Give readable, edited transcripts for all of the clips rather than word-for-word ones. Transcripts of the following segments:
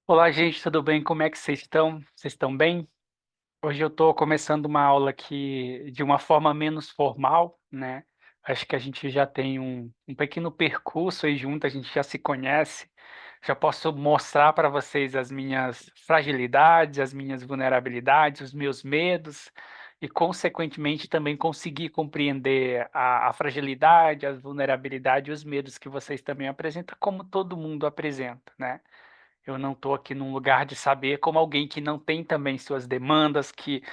Olá, gente, tudo bem? Como é que vocês estão? Vocês estão bem? Hoje eu estou começando uma aula aqui de uma forma menos formal, né? Acho que a gente já tem um pequeno percurso aí junto, a gente já se conhece. Já posso mostrar para vocês as minhas fragilidades, as minhas vulnerabilidades, os meus medos e, consequentemente, também conseguir compreender a fragilidade, as vulnerabilidades e os medos que vocês também apresentam, como todo mundo apresenta, né? Eu não estou aqui num lugar de saber como alguém que não tem também suas demandas, que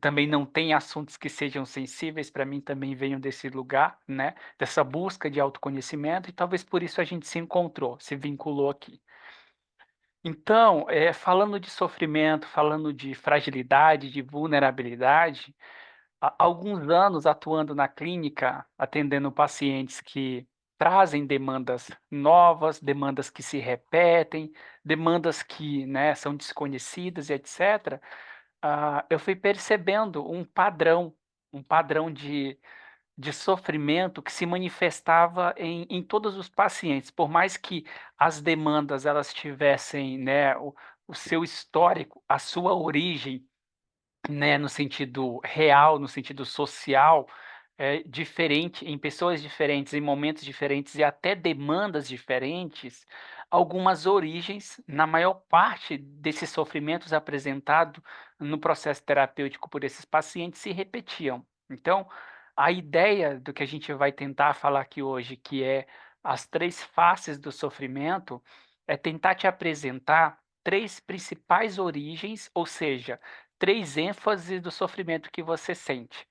também não tem assuntos que sejam sensíveis, para mim também venho desse lugar, né? Dessa busca de autoconhecimento, e talvez por isso a gente se encontrou, se vinculou aqui. Então, falando de sofrimento, falando de fragilidade, de vulnerabilidade, há alguns anos atuando na clínica, atendendo pacientes que trazem demandas novas, demandas que se repetem, demandas que, né, são desconhecidas e etc. Eu fui percebendo um padrão de sofrimento que se manifestava em todos os pacientes, por mais que as demandas elas tivessem, né, o seu histórico, a sua origem, né, no sentido real, no sentido social, diferente, em pessoas diferentes, em momentos diferentes e até demandas diferentes, algumas origens, na maior parte desses sofrimentos apresentados no processo terapêutico por esses pacientes, se repetiam. Então, a ideia do que a gente vai tentar falar aqui hoje, que é as três faces do sofrimento, é tentar te apresentar três principais origens, ou seja, três ênfases do sofrimento que você sente,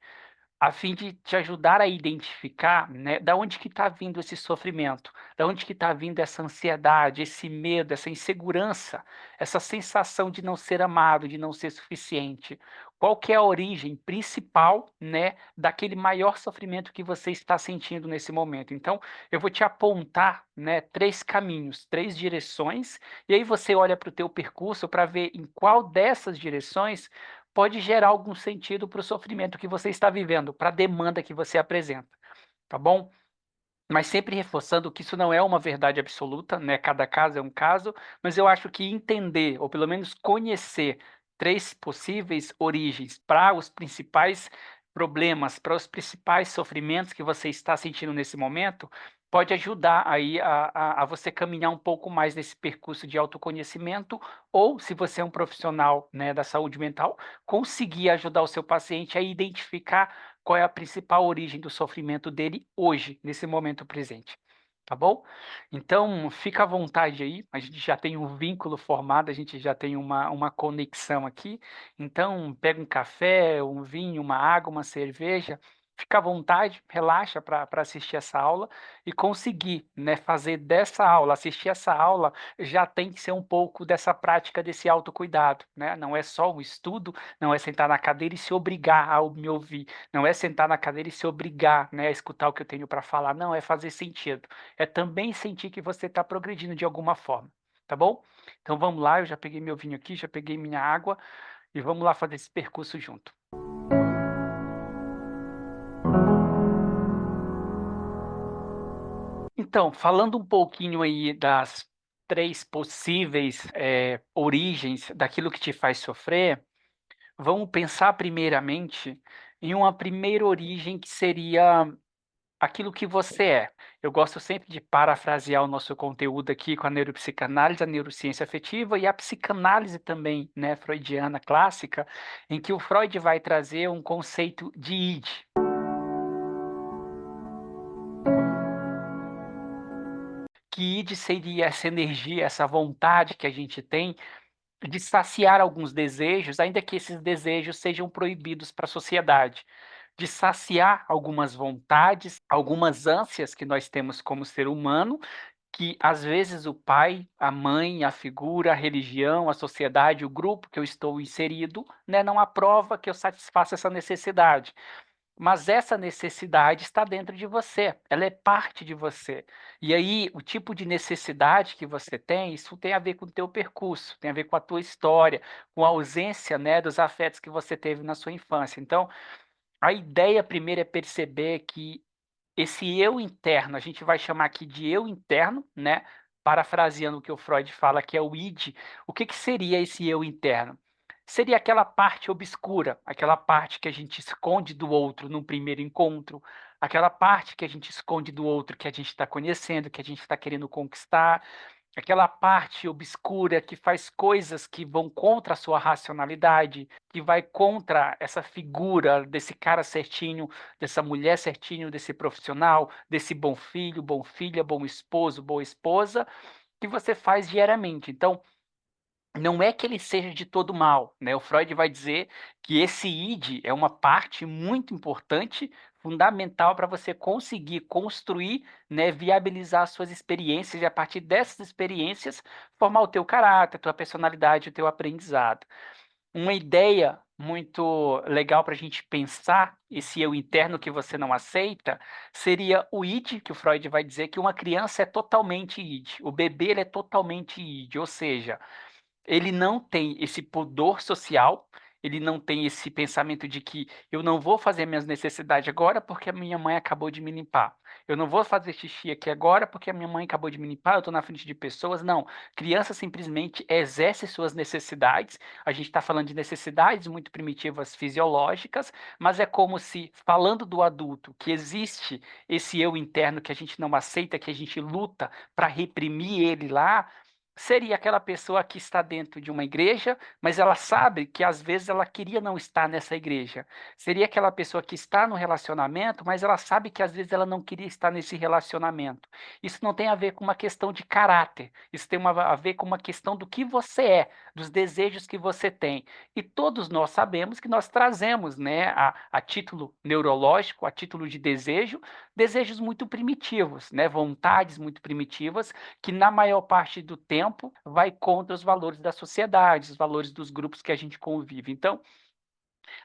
a fim de te ajudar a identificar, né, da onde que está vindo esse sofrimento, da onde que está vindo essa ansiedade, esse medo, essa insegurança, essa sensação de não ser amado, de não ser suficiente. Qual que é a origem principal, né, daquele maior sofrimento que você está sentindo nesse momento? Então, eu vou te apontar, né, três caminhos, três direções, e aí você olha para o teu percurso para ver em qual dessas direções pode gerar algum sentido para o sofrimento que você está vivendo, para a demanda que você apresenta, tá bom? Mas sempre reforçando que isso não é uma verdade absoluta, né? Cada caso é um caso, mas eu acho que entender, ou pelo menos conhecer, três possíveis origens para os principais problemas, para os principais sofrimentos que você está sentindo nesse momento, pode ajudar aí a você caminhar um pouco mais nesse percurso de autoconhecimento, ou, se você é um profissional, né, da saúde mental, conseguir ajudar o seu paciente a identificar qual é a principal origem do sofrimento dele hoje, nesse momento presente. Tá bom? Então, fica à vontade aí, a gente já tem um vínculo formado, a gente já tem uma conexão aqui. Então, pega um café, um vinho, uma água, uma cerveja, fica à vontade, relaxa para assistir essa aula e conseguir, né, fazer dessa aula, assistir essa aula, já tem que ser um pouco dessa prática desse autocuidado, né? Não é só um estudo, não é sentar na cadeira e se obrigar a me ouvir, não é sentar na cadeira e se obrigar, né, a escutar o que eu tenho para falar, não, é fazer sentido. É também sentir que você está progredindo de alguma forma, tá bom? Então vamos lá, eu já peguei meu vinho aqui, já peguei minha água e vamos lá fazer esse percurso junto. Então, falando um pouquinho aí das três possíveis origens daquilo que te faz sofrer, vamos pensar primeiramente em uma primeira origem que seria aquilo que você é. Eu gosto sempre de parafrasear o nosso conteúdo aqui com a neuropsicanálise, a neurociência afetiva e a psicanálise também, né, freudiana clássica, em que o Freud vai trazer um conceito de id. Que id seria essa energia, essa vontade que a gente tem de saciar alguns desejos, ainda que esses desejos sejam proibidos para a sociedade, de saciar algumas vontades, algumas ânsias que nós temos como ser humano, que às vezes o pai, a mãe, a figura, a religião, a sociedade, o grupo que eu estou inserido, né, não aprova que eu satisfaça essa necessidade. Mas essa necessidade está dentro de você, ela é parte de você. E aí, o tipo de necessidade que você tem, isso tem a ver com o teu percurso, tem a ver com a tua história, com a ausência, né, dos afetos que você teve na sua infância. Então, a ideia primeiro é perceber que esse eu interno, a gente vai chamar aqui de eu interno, né? parafraseando o que o Freud fala, que é o id, o que que seria esse eu interno? Seria aquela parte obscura, aquela parte que a gente esconde do outro num primeiro encontro, aquela parte que a gente esconde do outro que a gente está conhecendo, que a gente está querendo conquistar, aquela parte obscura que faz coisas que vão contra a sua racionalidade, que vai contra essa figura desse cara certinho, dessa mulher certinho, desse profissional, desse bom filho, bom filha, bom esposo, boa esposa, que você faz diariamente. Então, não é que ele seja de todo mal, né? O Freud vai dizer que esse id é uma parte muito importante, fundamental para você conseguir construir, né, viabilizar as suas experiências e a partir dessas experiências formar o teu caráter, a tua personalidade, o teu aprendizado. Uma ideia muito legal para a gente pensar esse eu interno que você não aceita seria o id, que o Freud vai dizer que uma criança é totalmente id, o bebê ele é totalmente id, ou seja, ele não tem esse pudor social, ele não tem esse pensamento de que eu não vou fazer minhas necessidades agora porque a minha mãe acabou de me limpar. Eu não vou fazer xixi aqui agora porque a minha mãe acabou de me limpar, eu estou na frente de pessoas. Não. Criança simplesmente exerce suas necessidades. A gente está falando de necessidades muito primitivas fisiológicas, mas é como se, falando do adulto, que existe esse eu interno que a gente não aceita, que a gente luta para reprimir ele lá, seria aquela pessoa que está dentro de uma igreja, mas ela sabe que às vezes ela queria não estar nessa igreja. Seria aquela pessoa que está no relacionamento, mas ela sabe que às vezes ela não queria estar nesse relacionamento. Isso não tem a ver com uma questão de caráter, isso tem a ver com uma questão do que você é, dos desejos que você tem. E todos nós sabemos que nós trazemos, né, a título neurológico, a título de desejo, desejos muito primitivos, né, vontades muito primitivas que na maior parte do tempo vai contra os valores da sociedade, os valores dos grupos que a gente convive. Então,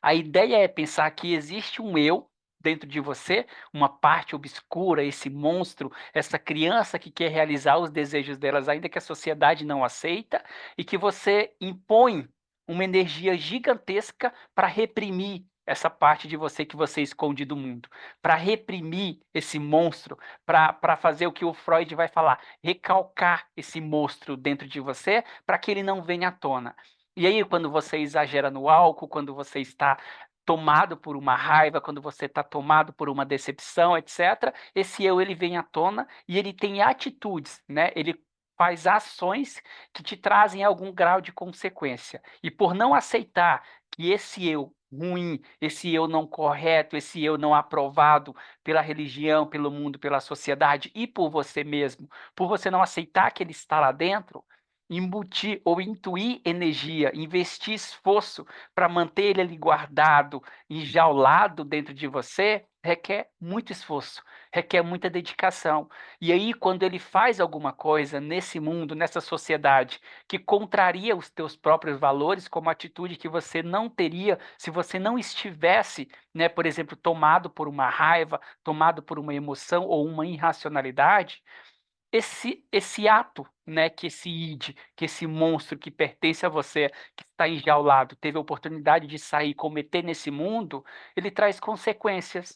a ideia é pensar que existe um eu dentro de você, uma parte obscura, esse monstro, essa criança que quer realizar os desejos delas, ainda que a sociedade não aceita, e que você impõe uma energia gigantesca para reprimir essa parte de você que você esconde do mundo, para reprimir esse monstro, para fazer o que o Freud vai falar, recalcar esse monstro dentro de você para que ele não venha à tona. E aí, quando você exagera no álcool, quando você está tomado por uma raiva, quando você está tomado por uma decepção, etc., esse eu ele vem à tona e ele tem atitudes, né? Ele faz ações que te trazem algum grau de consequência. E por não aceitar que esse eu ruim, esse eu não correto, esse eu não aprovado pela religião, pelo mundo, pela sociedade e por você mesmo, por você não aceitar que ele está lá dentro, embutir ou intuir energia, investir esforço para manter ele ali guardado, enjaulado dentro de você, requer muito esforço, requer muita dedicação. E aí, quando ele faz alguma coisa nesse mundo, nessa sociedade, que contraria os teus próprios valores, como atitude que você não teria se você não estivesse, né, por exemplo, tomado por uma raiva, tomado por uma emoção ou uma irracionalidade, esse ato, né, que esse id, que esse monstro que pertence a você, que está enjaulado, teve a oportunidade de sair e cometer nesse mundo, ele traz consequências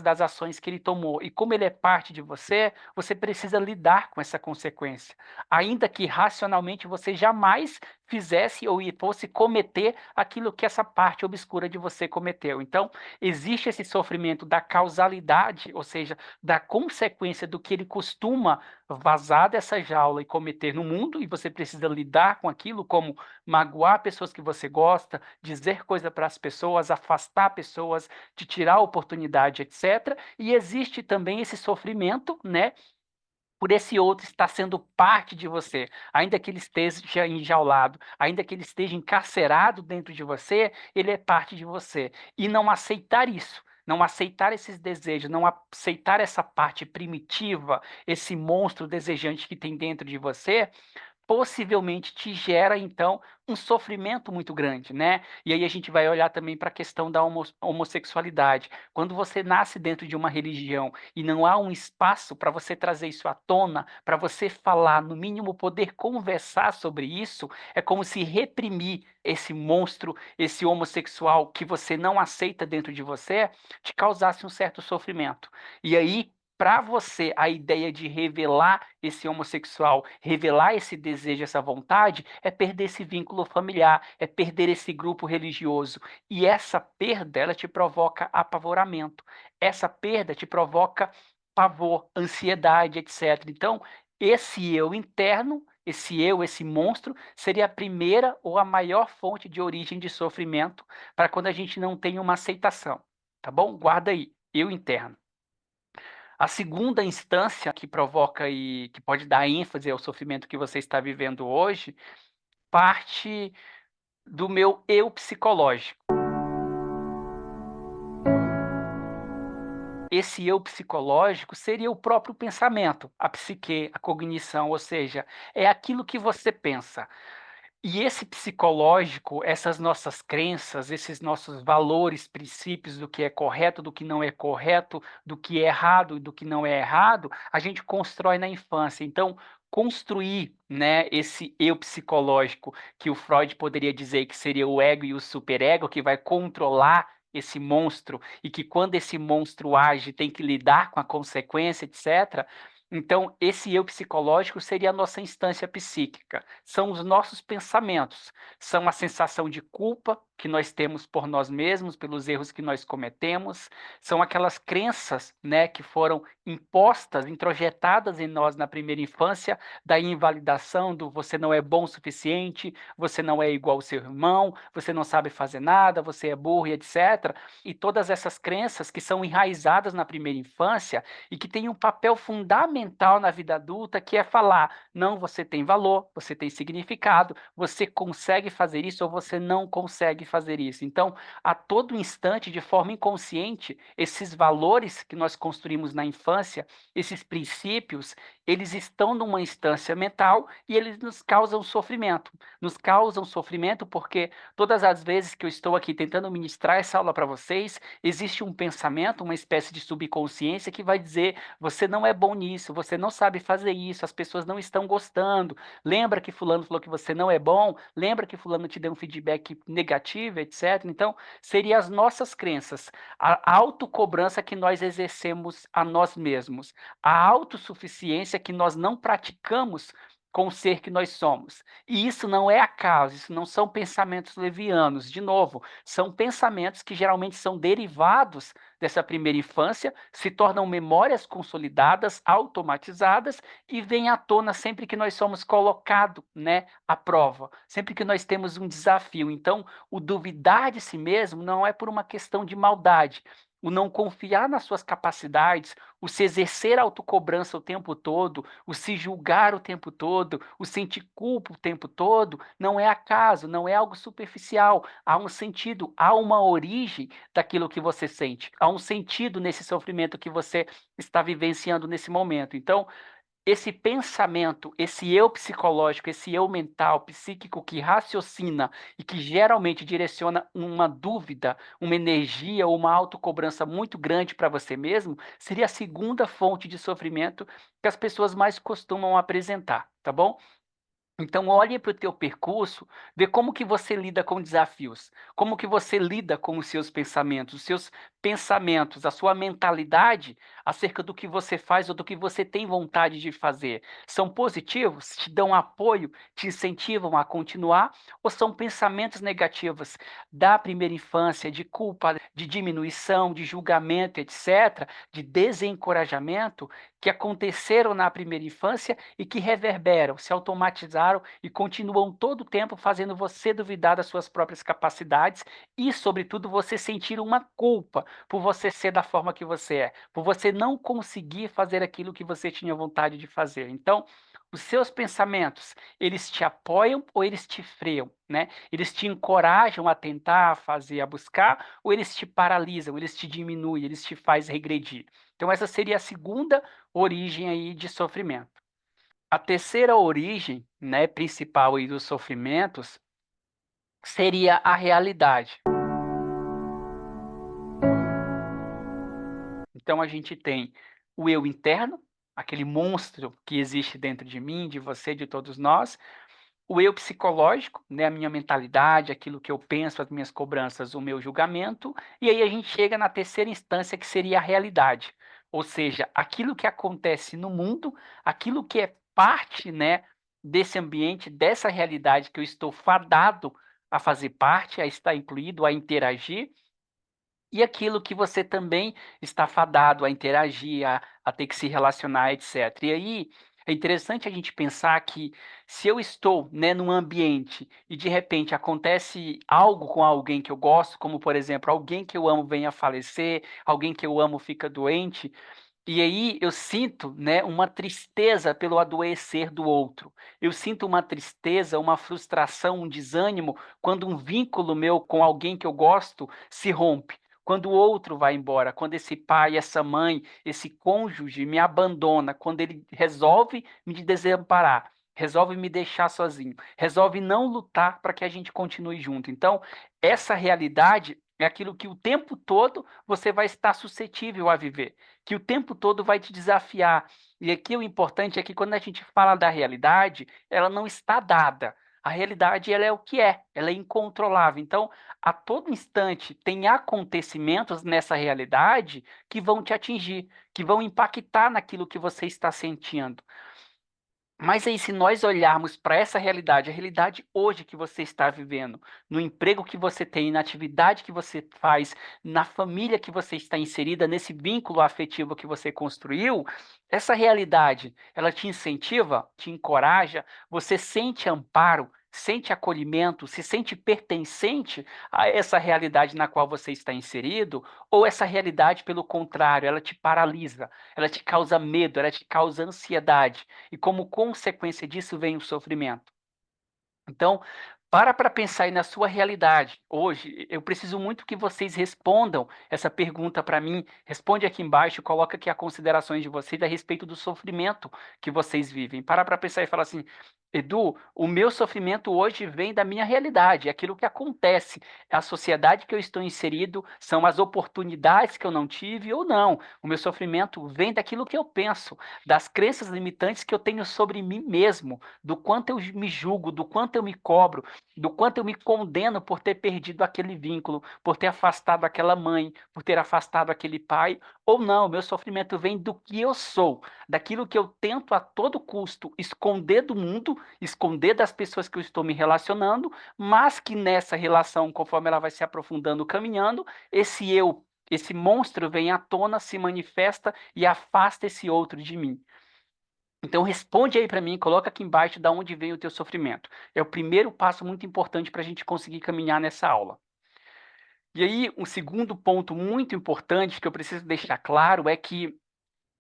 das ações que ele tomou. E como ele é parte de você, você precisa lidar com essa consequência. Ainda que racionalmente você jamais fizesse ou fosse cometer aquilo que essa parte obscura de você cometeu. Então, existe esse sofrimento da causalidade, ou seja, da consequência do que ele costuma vazar dessa jaula e cometer no mundo, e você precisa lidar com aquilo, como magoar pessoas que você gosta, dizer coisa para as pessoas, afastar pessoas, te tirar a oportunidade, etc. E existe também esse sofrimento, né? Por esse outro estar sendo parte de você, ainda que ele esteja enjaulado, ainda que ele esteja encarcerado dentro de você, ele é parte de você. E não aceitar isso, não aceitar esses desejos, não aceitar essa parte primitiva, esse monstro desejante que tem dentro de você, possivelmente te gera, então, um sofrimento muito grande, né? E aí a gente vai olhar também para a questão da homossexualidade. Quando você nasce dentro de uma religião e não há um espaço para você trazer isso à tona, para você falar, no mínimo poder conversar sobre isso, é como se reprimir esse monstro, esse homossexual que você não aceita dentro de você, te causasse um certo sofrimento. E aí para você a ideia de revelar esse homossexual, revelar esse desejo, essa vontade, é perder esse vínculo familiar, é perder esse grupo religioso. E essa perda, ela te provoca apavoramento. Essa perda te provoca pavor, ansiedade, etc. Então, esse eu interno, esse monstro, seria a primeira ou a maior fonte de origem de sofrimento para quando a gente não tem uma aceitação, tá bom? Guarda aí, eu interno. A segunda instância que provoca e que pode dar ênfase ao sofrimento que você está vivendo hoje, parte do meu eu psicológico. Esse eu psicológico seria o próprio pensamento, a psique, a cognição, ou seja, é aquilo que você pensa. E esse psicológico, essas nossas crenças, esses nossos valores, princípios do que é correto, do que não é correto, do que é errado e do que não é errado, a gente constrói na infância. Então, construir, né, esse eu psicológico, que o Freud poderia dizer que seria o ego e o superego, que vai controlar esse monstro e que quando esse monstro age tem que lidar com a consequência, etc. Então, esse eu psicológico seria a nossa instância psíquica, são os nossos pensamentos, são a sensação de culpa que nós temos por nós mesmos, pelos erros que nós cometemos, são aquelas crenças, né, que foram impostas, introjetadas em nós na primeira infância, da invalidação do você não é bom o suficiente, você não é igual ao seu irmão, você não sabe fazer nada, você é burro e etc. E todas essas crenças que são enraizadas na primeira infância e que têm um papel fundamental na vida adulta, que é falar: não, você tem valor, você tem significado, você consegue fazer isso ou você não consegue fazer isso. Então, a todo instante, de forma inconsciente, esses valores que nós construímos na infância, esses princípios, eles estão numa instância mental e eles nos causam sofrimento. Nos causam sofrimento porque todas as vezes que eu estou aqui tentando ministrar essa aula para vocês, existe um pensamento, uma espécie de subconsciência que vai dizer: você não é bom nisso, você não sabe fazer isso, as pessoas não estão gostando. Lembra que fulano falou que você não é bom? Lembra que fulano te deu um feedback negativo, etc. Então, seriam as nossas crenças, a autocobrança que nós exercemos a nós mesmos, a autossuficiência que nós não praticamos com o ser que nós somos. E isso não é acaso, isso não são pensamentos levianos. De novo, são pensamentos que geralmente são derivados dessa primeira infância, se tornam memórias consolidadas, automatizadas e vêm à tona sempre que nós somos colocados, né, à prova, sempre que nós temos um desafio. Então, o duvidar de si mesmo não é por uma questão de maldade. O não confiar nas suas capacidades, o se exercer autocobrança o tempo todo, o se julgar o tempo todo, o sentir culpa o tempo todo, não é acaso, não é algo superficial. Há um sentido, há uma origem daquilo que você sente. Há um sentido nesse sofrimento que você está vivenciando nesse momento. Então, esse pensamento, esse eu psicológico, esse eu mental, psíquico que raciocina e que geralmente direciona uma dúvida, uma energia ou uma autocobrança muito grande para você mesmo, seria a segunda fonte de sofrimento que as pessoas mais costumam apresentar, tá bom? Então olhe para o teu percurso, vê como que você lida com desafios, como que você lida com os seus pensamentos, a sua mentalidade acerca do que você faz ou do que você tem vontade de fazer. São positivos? Te dão apoio, te incentivam a continuar? Ou são pensamentos negativos da primeira infância, de culpa, de diminuição, de julgamento, etc., de desencorajamento, que aconteceram na primeira infância e que reverberam, se automatizaram e continuam todo o tempo fazendo você duvidar das suas próprias capacidades e, sobretudo, você sentir uma culpa por você ser da forma que você é, por você não conseguir fazer aquilo que você tinha vontade de fazer. Então, os seus pensamentos, eles te apoiam ou eles te freiam, né? Eles te encorajam a tentar, a fazer, a buscar, ou eles te paralisam, eles te diminuem, eles te fazem regredir. Então, essa seria a segunda origem aí de sofrimento. A terceira origem, né, principal aí dos sofrimentos seria a realidade. Então a gente tem o eu interno, aquele monstro que existe dentro de mim, de você, de todos nós, o eu psicológico, né, a minha mentalidade, aquilo que eu penso, as minhas cobranças, o meu julgamento, e aí a gente chega na terceira instância que seria a realidade. ou seja, aquilo que acontece no mundo, aquilo que é parte, né, desse ambiente, dessa realidade que eu estou fadado a fazer parte, a estar incluído, a interagir, e aquilo que você também está fadado a interagir, a ter que se relacionar, etc. E aí é interessante a gente pensar que se eu estou, né, num ambiente e de repente acontece algo com alguém que eu gosto, como por exemplo, alguém que eu amo vem a falecer, alguém que eu amo fica doente, e aí eu sinto, né, uma tristeza pelo adoecer do outro. Eu sinto uma tristeza, uma frustração, um desânimo quando um vínculo meu com alguém que eu gosto se rompe. Quando o outro vai embora, quando esse pai, essa mãe, esse cônjuge me abandona, quando ele resolve me desamparar, resolve me deixar sozinho, resolve não lutar para que a gente continue junto. Então, essa realidade é aquilo que o tempo todo você vai estar suscetível a viver, que o tempo todo vai te desafiar. E aqui o importante é que quando a gente fala da realidade, ela não está dada. A realidade ela é o que é, ela é incontrolável. Então, a todo instante tem acontecimentos nessa realidade que vão te atingir, que vão impactar naquilo que você está sentindo. Mas aí, se nós olharmos para essa realidade, a realidade hoje que você está vivendo, no emprego que você tem, na atividade que você faz, na família que você está inserida, nesse vínculo afetivo que você construiu, essa realidade, ela te incentiva, te encoraja, você sente amparo, sente acolhimento, se sente pertencente a essa realidade na qual você está inserido, ou essa realidade, pelo contrário, ela te paralisa, ela te causa medo, ela te causa ansiedade e como consequência disso vem o sofrimento. Então, para pensar aí na sua realidade. Hoje, eu preciso muito que vocês respondam essa pergunta para mim. Responde aqui embaixo, coloca aqui as considerações de vocês a respeito do sofrimento que vocês vivem. Para pensar e falar assim, Edu, o meu sofrimento hoje vem da minha realidade, é aquilo que acontece, é a sociedade que eu estou inserido, são as oportunidades que eu não tive ou não. O meu sofrimento vem daquilo que eu penso, das crenças limitantes que eu tenho sobre mim mesmo, do quanto eu me julgo, do quanto eu me cobro, do quanto eu me condeno por ter perdido aquele vínculo, por ter afastado aquela mãe, por ter afastado aquele pai, ou não, meu sofrimento vem do que eu sou, daquilo que eu tento a todo custo esconder do mundo, esconder das pessoas que eu estou me relacionando, mas que nessa relação, conforme ela vai se aprofundando, caminhando, esse eu, esse monstro vem à tona, se manifesta e afasta esse outro de mim. Então responde aí para mim, coloca aqui embaixo de onde vem o teu sofrimento. É o primeiro passo muito importante para a gente conseguir caminhar nessa aula. E aí, um segundo ponto muito importante que eu preciso deixar claro é que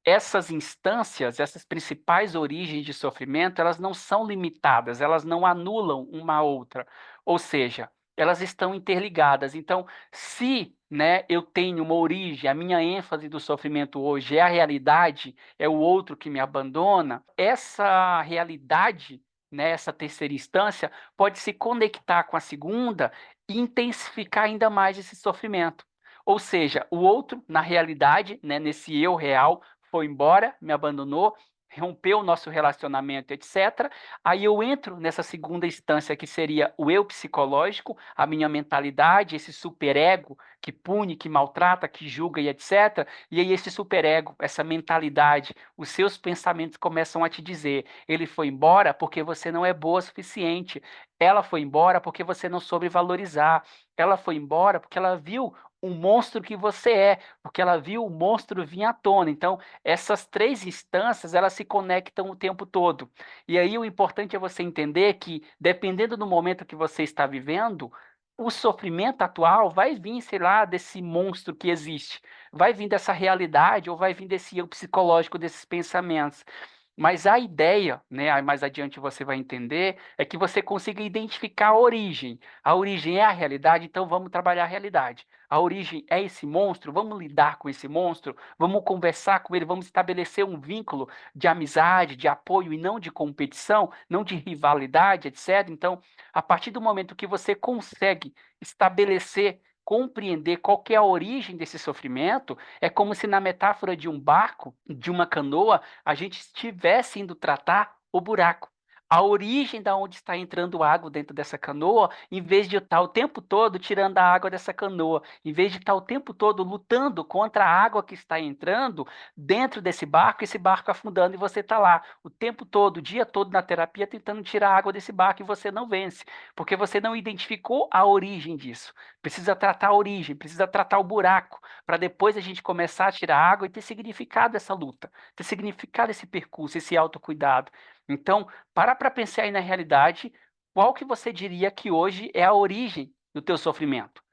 essas instâncias, essas principais origens de sofrimento, elas não são limitadas, elas não anulam uma a outra. Ou seja, elas estão interligadas. Então, se, né, eu tenho uma origem, a minha ênfase do sofrimento hoje é a realidade, é o outro que me abandona, essa realidade, né, essa terceira instância, pode se conectar com a segunda e intensificar ainda mais esse sofrimento. Ou seja, o outro, na realidade, né, nesse eu real, foi embora, me abandonou, rompeu o nosso relacionamento, etc. Aí eu entro nessa segunda instância que seria o eu psicológico, a minha mentalidade, esse superego que pune, que maltrata, que julga e etc. E aí esse superego, essa mentalidade, os seus pensamentos começam a te dizer: ele foi embora porque você não é boa o suficiente. Ela foi embora porque você não soube valorizar. Ela foi embora porque ela viu o monstro que você é, porque ela viu o monstro vir à tona. Então, essas três instâncias, elas se conectam o tempo todo. E aí o importante é você entender que, dependendo do momento que você está vivendo, o sofrimento atual vai vir, sei lá, desse monstro que existe, vai vir dessa realidade ou vai vir desse eu psicológico, desses pensamentos. Mas a ideia, né, aí mais adiante você vai entender, é que você consiga identificar a origem. A origem é a realidade, então vamos trabalhar a realidade. A origem é esse monstro, vamos lidar com esse monstro, vamos conversar com ele, vamos estabelecer um vínculo de amizade, de apoio e não de competição, não de rivalidade, etc. Então, a partir do momento que você consegue estabelecer, compreender qual que é a origem desse sofrimento, é como se na metáfora de um barco, de uma canoa, a gente estivesse indo tratar o buraco. a origem da onde está entrando água dentro dessa canoa, em vez de eu estar o tempo todo tirando a água dessa canoa, em vez de estar o tempo todo lutando contra a água que está entrando dentro desse barco, esse barco afundando e você está lá o tempo todo, o dia todo na terapia tentando tirar a água desse barco e você não vence, porque você não identificou a origem disso. Precisa tratar a origem, precisa tratar o buraco, para depois a gente começar a tirar a água e ter significado essa luta, ter significado esse percurso, esse autocuidado. Então, para pensar aí na realidade, qual que você diria que hoje é a origem do teu sofrimento?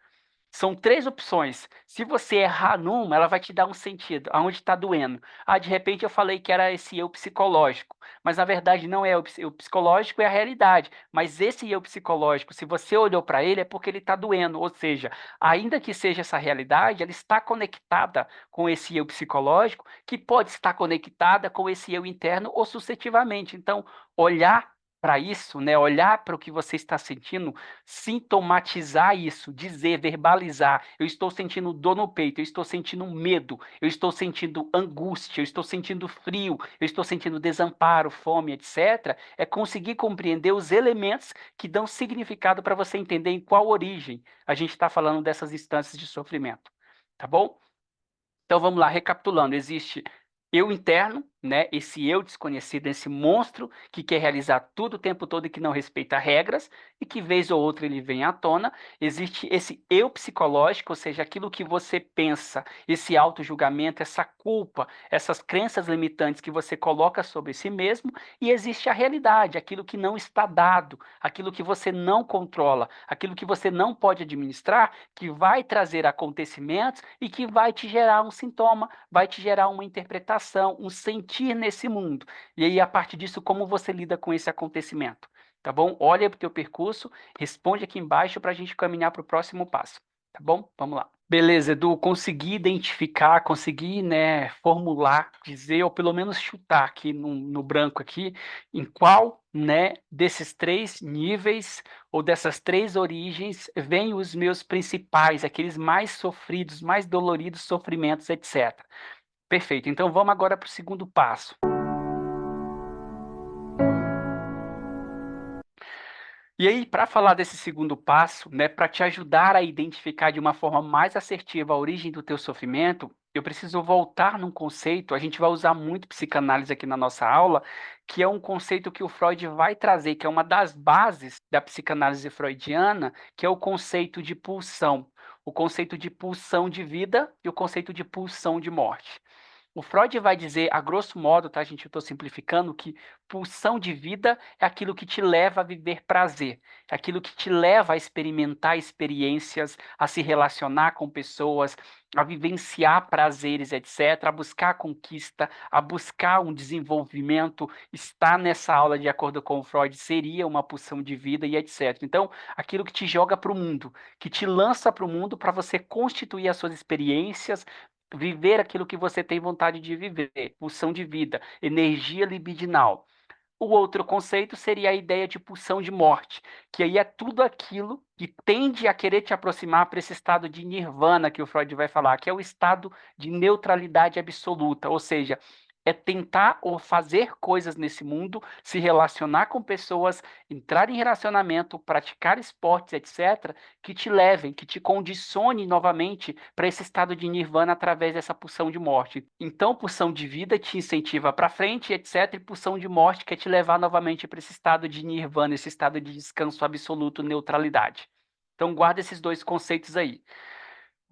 São três opções. Se você errar numa, ela vai te dar um sentido, aonde está doendo. Ah, de repente eu falei que era esse eu psicológico, mas na verdade não é o psicológico, é a realidade. Mas esse eu psicológico, se você olhou para ele, é porque ele está doendo. Ou seja, ainda que seja essa realidade, ela está conectada com esse eu psicológico, que pode estar conectada com esse eu interno ou sucessivamente. Então, olhar para isso, né, olhar para o que você está sentindo, sintomatizar isso, dizer, verbalizar, eu estou sentindo dor no peito, eu estou sentindo medo, eu estou sentindo angústia, eu estou sentindo frio, eu estou sentindo desamparo, fome, etc., é conseguir compreender os elementos que dão significado para você entender em qual origem a gente está falando dessas instâncias de sofrimento, tá bom? Então vamos lá, recapitulando, existe eu interno, né? Esse eu desconhecido, esse monstro que quer realizar tudo o tempo todo e que não respeita regras e que vez ou outra ele vem à tona. Existe esse eu psicológico, ou seja, aquilo que você pensa, esse auto-julgamento, essa culpa, essas crenças limitantes que você coloca sobre si mesmo. E existe a realidade, aquilo que não está dado, aquilo que você não controla, aquilo que você não pode administrar, que vai trazer acontecimentos e que vai te gerar um sintoma, vai te gerar uma interpretação, um sentir nesse mundo. E aí, a partir disso, como você lida com esse acontecimento? Tá bom? Olha para o teu percurso, responde aqui embaixo para a gente caminhar para o próximo passo. Tá bom? Vamos lá. Beleza, Edu, consegui identificar, consegui, né, formular, dizer, ou pelo menos chutar aqui no branco aqui, em qual, né, desses três níveis ou dessas três origens vêm os meus principais, aqueles mais sofridos, mais doloridos sofrimentos, etc. Perfeito. Então vamos agora para o segundo passo. E aí, para falar desse segundo passo, né, para te ajudar a identificar de uma forma mais assertiva a origem do teu sofrimento, eu preciso voltar num conceito, a gente vai usar muito psicanálise aqui na nossa aula, que é um conceito que o Freud vai trazer, que é uma das bases da psicanálise freudiana, que é o conceito de pulsão. O conceito de pulsão de vida e o conceito de pulsão de morte. O Freud vai dizer, a grosso modo, tá, gente? Eu estou simplificando, que pulsão de vida é aquilo que te leva a viver prazer, é aquilo que te leva a experimentar experiências, a se relacionar com pessoas, a vivenciar prazeres, etc., a buscar conquista, a buscar um desenvolvimento. Estar nessa aula, de acordo com o Freud, seria uma pulsão de vida e etc. Então, aquilo que te joga para o mundo, que te lança para o mundo para você constituir as suas experiências, viver aquilo que você tem vontade de viver, pulsão de vida, energia libidinal. O outro conceito seria a ideia de pulsão de morte, que aí é tudo aquilo que tende a querer te aproximar para esse estado de nirvana que o Freud vai falar, que é o estado de neutralidade absoluta, ou seja, é tentar ou fazer coisas nesse mundo, se relacionar com pessoas, entrar em relacionamento, praticar esportes, etc., que te levem, que te condicione novamente para esse estado de nirvana através dessa pulsão de morte. Então, pulsão de vida te incentiva para frente, etc., e pulsão de morte quer te levar novamente para esse estado de nirvana, esse estado de descanso absoluto, neutralidade. Então, guarda esses dois conceitos aí.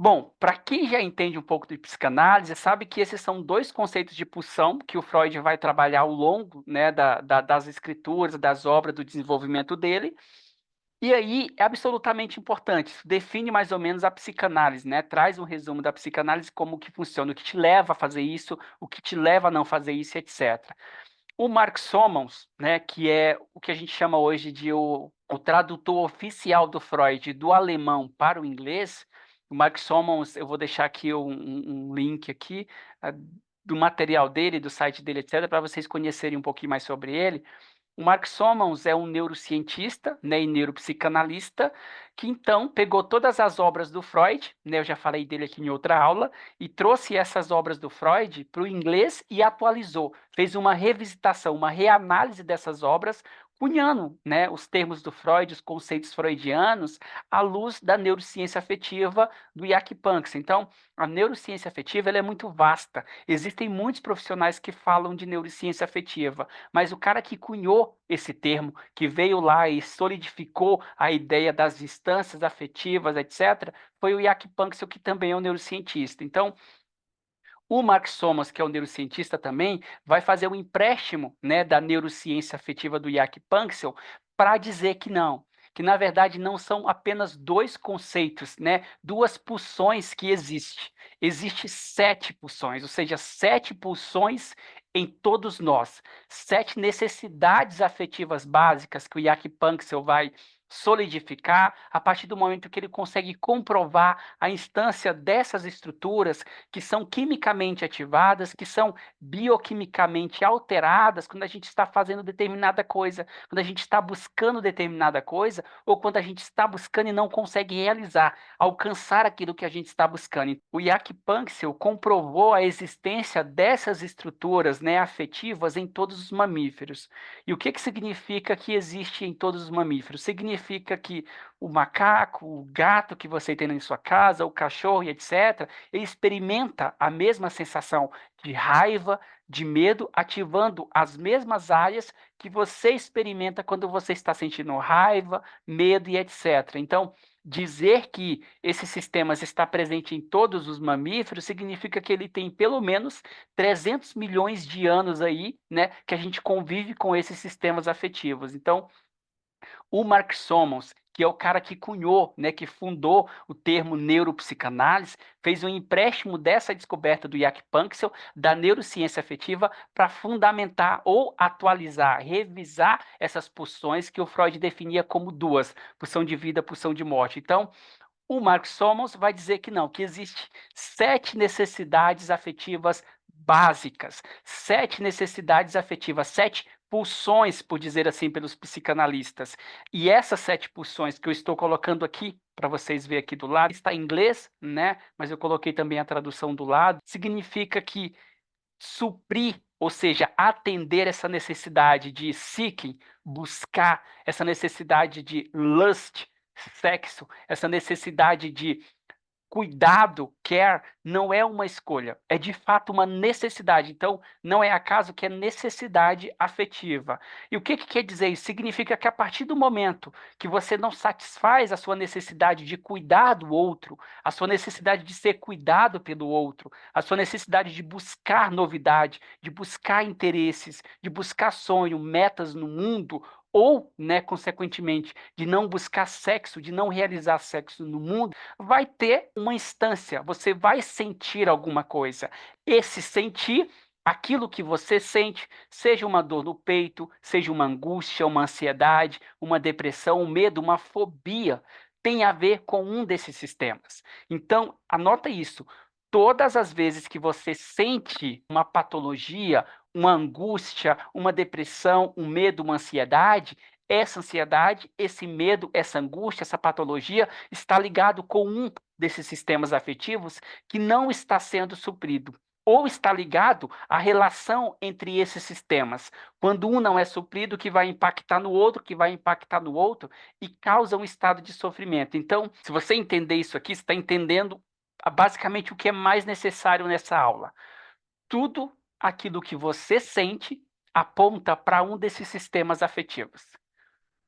Bom, para quem já entende um pouco de psicanálise, sabe que esses são dois conceitos de pulsão que o Freud vai trabalhar ao longo, né, das escrituras, das obras, do desenvolvimento dele. E aí é absolutamente importante, isso define mais ou menos a psicanálise, né? Traz um resumo da psicanálise, como que funciona, o que te leva a fazer isso, o que te leva a não fazer isso, etc. O Mark Sommons, né, que é o que a gente chama hoje de o tradutor oficial do Freud do alemão para o inglês, o Mark Sommons, eu vou deixar aqui um link aqui do material dele, do site dele, etc., para vocês conhecerem um pouquinho mais sobre ele. O Mark Sommons é um neurocientista, né, e neuropsicanalista, que então pegou todas as obras do Freud, né, eu já falei dele aqui em outra aula, e trouxe essas obras do Freud para o inglês e atualizou, fez uma revisitação, uma reanálise dessas obras cunhando, né, os termos do Freud, os conceitos freudianos, à luz da neurociência afetiva do Jack Panksepp. Então, a neurociência afetiva ela é muito vasta. Existem muitos profissionais que falam de neurociência afetiva, mas o cara que cunhou esse termo, que veio lá e solidificou a ideia das instâncias afetivas, etc., foi o Jack Panksepp, que também é um neurocientista. Então, o Mark Sommers, que é um neurocientista também, vai fazer um empréstimo, né, da neurociência afetiva do Jack Panksepp para dizer que não, que na verdade não são apenas dois conceitos, né, duas pulsões que existem. Existem sete pulsões, ou seja, sete pulsões em todos nós, sete necessidades afetivas básicas que o Jack Panksepp vai solidificar a partir do momento que ele consegue comprovar a instância dessas estruturas que são quimicamente ativadas, que são bioquimicamente alteradas quando a gente está fazendo determinada coisa, quando a gente está buscando determinada coisa, ou quando a gente está buscando e não consegue realizar, alcançar aquilo que a gente está buscando. O Jack Panksepp comprovou a existência dessas estruturas, né, afetivas em todos os mamíferos. E o que significa que existe em todos os mamíferos? Significa que o macaco, o gato que você tem na sua casa, o cachorro e etc., ele experimenta a mesma sensação de raiva, de medo, ativando as mesmas áreas que você experimenta quando você está sentindo raiva, medo e etc. Então, dizer que esses sistemas está presente em todos os mamíferos significa que ele tem pelo menos 300 milhões de anos aí, né, que a gente convive com esses sistemas afetivos. Então, o Mark Sommers, que é o cara que cunhou, né, que fundou o termo neuropsicanálise, fez um empréstimo dessa descoberta do Jack Panksepp, da neurociência afetiva, para fundamentar ou atualizar, revisar essas pulsões que o Freud definia como duas, pulsão de vida, pulsão de morte. Então, o Mark Sommers vai dizer que não, que existe sete necessidades afetivas básicas, sete necessidades afetivas, sete pulsões, por dizer assim, pelos psicanalistas. E essas sete pulsões que eu estou colocando aqui, para vocês verem aqui do lado, está em inglês, né? Mas eu coloquei também a tradução do lado, significa que suprir, ou seja, atender essa necessidade de seeking, buscar, essa necessidade de lust, sexo, essa necessidade de cuidado, care, não é uma escolha, é de fato uma necessidade. Então, não é acaso que é necessidade afetiva. E o que quer dizer isso? Significa que a partir do momento que você não satisfaz a sua necessidade de cuidar do outro, a sua necessidade de ser cuidado pelo outro, a sua necessidade de buscar novidade, de buscar interesses, de buscar sonho, metas no mundo, ou, né, consequentemente, de não buscar sexo, de não realizar sexo no mundo, vai ter uma instância, você vai sentir alguma coisa. Esse sentir, aquilo que você sente, seja uma dor no peito, seja uma angústia, uma ansiedade, uma depressão, um medo, uma fobia, tem a ver com um desses sistemas. Então, anota isso. Todas as vezes que você sente uma patologia, uma angústia, uma depressão, um medo, uma ansiedade, esse medo, essa angústia, essa patologia está ligado com um desses sistemas afetivos que não está sendo suprido. Ou está ligado à relação entre esses sistemas. Quando um não é suprido, que vai impactar no outro, que vai impactar no outro, e causa um estado de sofrimento. Então, se você entender isso aqui, você está entendendo basicamente o que é mais necessário nessa aula. Tudo aquilo que você sente aponta para um desses sistemas afetivos.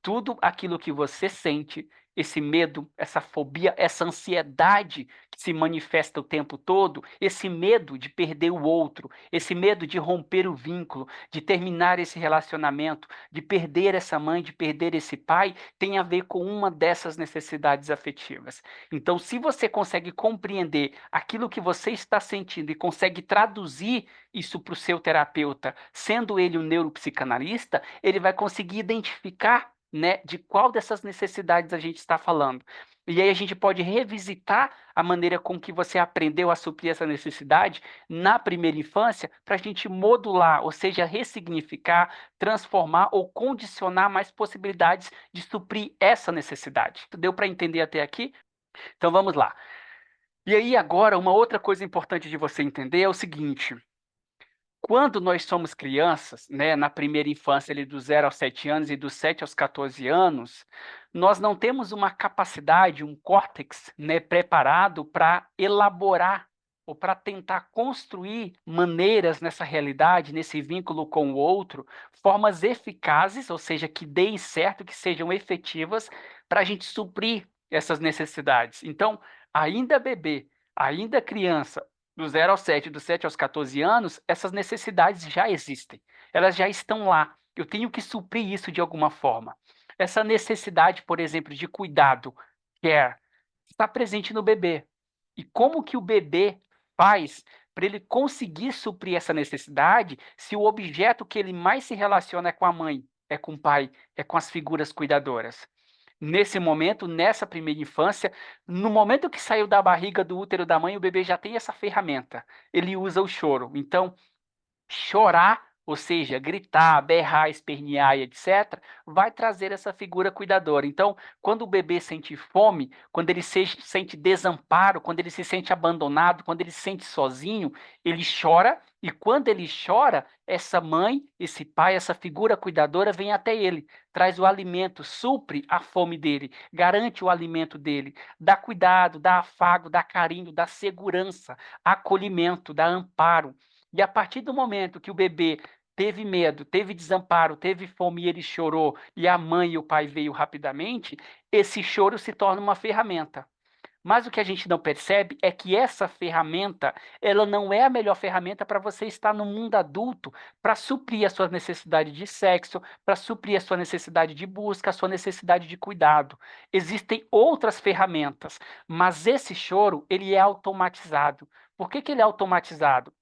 Tudo aquilo que você sente, esse medo, essa fobia, essa ansiedade que se manifesta o tempo todo, esse medo de perder o outro, esse medo de romper o vínculo, de terminar esse relacionamento, de perder essa mãe, de perder esse pai, tem a ver com uma dessas necessidades afetivas. Então, se você consegue compreender aquilo que você está sentindo e consegue traduzir isso para o seu terapeuta, sendo ele um neuropsicanalista, ele vai conseguir identificar, né, de qual dessas necessidades a gente está falando. E aí a gente pode revisitar a maneira com que você aprendeu a suprir essa necessidade na primeira infância para a gente modular, ou seja, ressignificar, transformar ou condicionar mais possibilidades de suprir essa necessidade. Deu para entender até aqui? Então vamos lá. E aí agora uma outra coisa importante de você entender é o seguinte: Quando nós somos crianças, né, na primeira infância, ali, dos 0 aos 7 anos e dos 7 aos 14 anos, nós não temos uma capacidade, um córtex, né, preparado para elaborar ou para tentar construir maneiras nessa realidade, nesse vínculo com o outro, formas eficazes, ou seja, que deem certo, que sejam efetivas para a gente suprir essas necessidades. Então, ainda bebê, ainda criança, do 7 dos 7 aos 14 anos, essas necessidades já existem, elas já estão lá. Eu tenho que suprir isso de alguma forma. Essa necessidade, por exemplo, de cuidado, care, está presente no bebê. E como que o bebê faz para ele conseguir suprir essa necessidade se o objeto que ele mais se relaciona é com a mãe, é com o pai, é com as figuras cuidadoras? Nesse momento, nessa primeira infância, no momento que saiu da barriga do útero da mãe, o bebê já tem essa ferramenta. Ele usa o choro. Então, chorar, ou seja, gritar, berrar, espernear e etc., vai trazer essa figura cuidadora. Então, quando o bebê sente fome, quando ele se sente desamparo, quando ele se sente abandonado, quando ele se sente sozinho, ele chora, e quando ele chora, essa mãe, esse pai, essa figura cuidadora vem até ele, traz o alimento, supre a fome dele, garante o alimento dele, dá cuidado, dá afago, dá carinho, dá segurança, acolhimento, dá amparo. E a partir do momento que o bebê teve medo, teve desamparo, teve fome e ele chorou, e a mãe e o pai veio rapidamente, esse choro se torna uma ferramenta. Mas o que a gente não percebe é que essa ferramenta, ela não é a melhor ferramenta para você estar no mundo adulto, para suprir a sua necessidade de sexo, para suprir a sua necessidade de busca, a sua necessidade de cuidado. Existem outras ferramentas, mas esse choro, ele é automatizado. Por que que ele é automatizado?